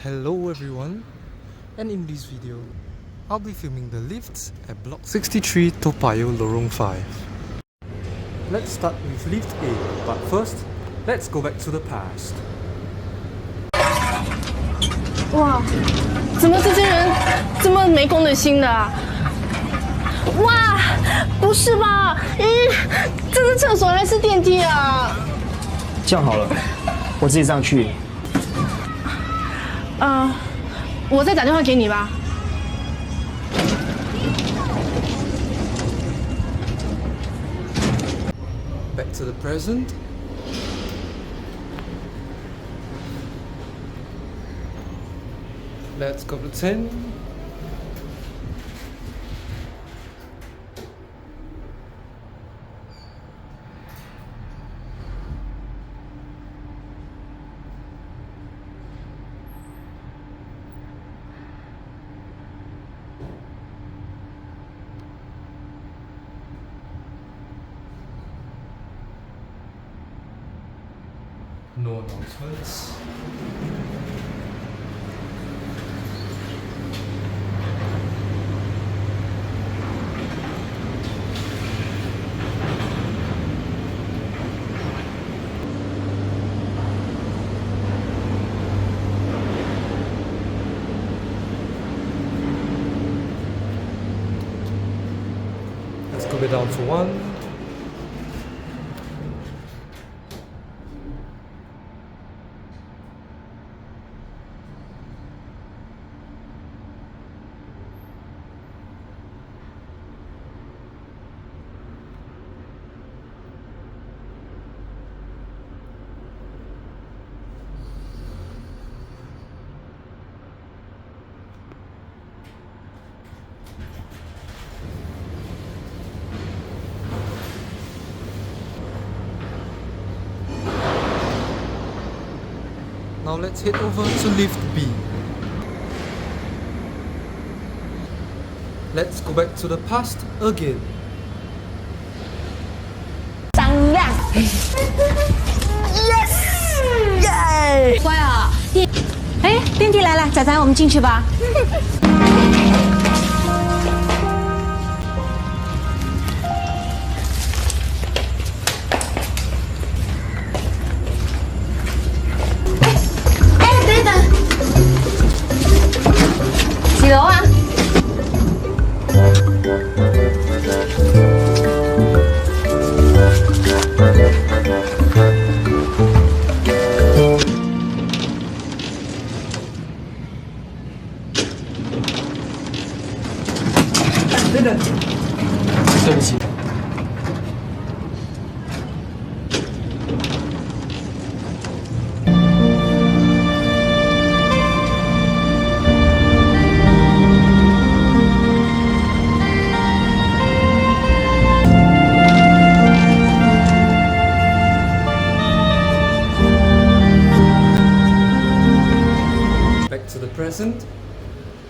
Hello everyone, and in this video, I'll be filming the lifts at Block 63 Toa Payoh Lorong 5. Let's start with lift A, but first, let's go back to the past. 哇，怎么这些人这么没公德心的啊？哇，不是吧？这是厕所还是电梯啊？这样好了，我自己上去。我再打电话给你吧。Back to the present. Let's go to 10. No announcements. Let's go down to 1. Now let's head over to lift B. Let's go back to the past again. 张亮 ，yes， 耶！乖啊，电梯来了，仔仔，我们进去吧。几楼啊？等等，对不起。To the present,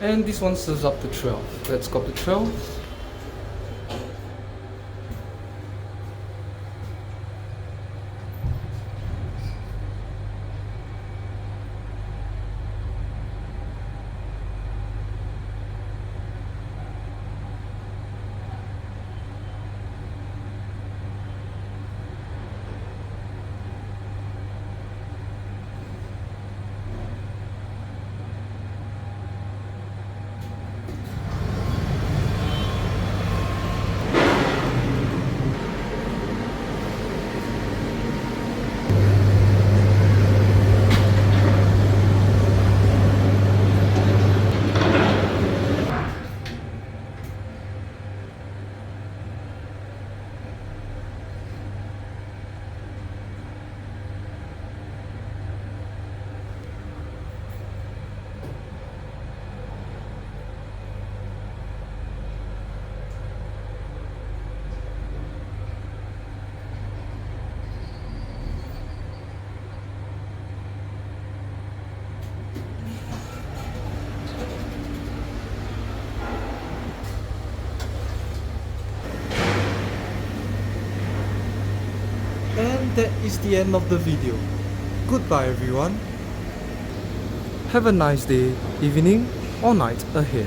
and this one serves up to 12. Let's go up to 12. And that is the end of the video. Goodbye everyone. Have a nice day, evening, or night ahead.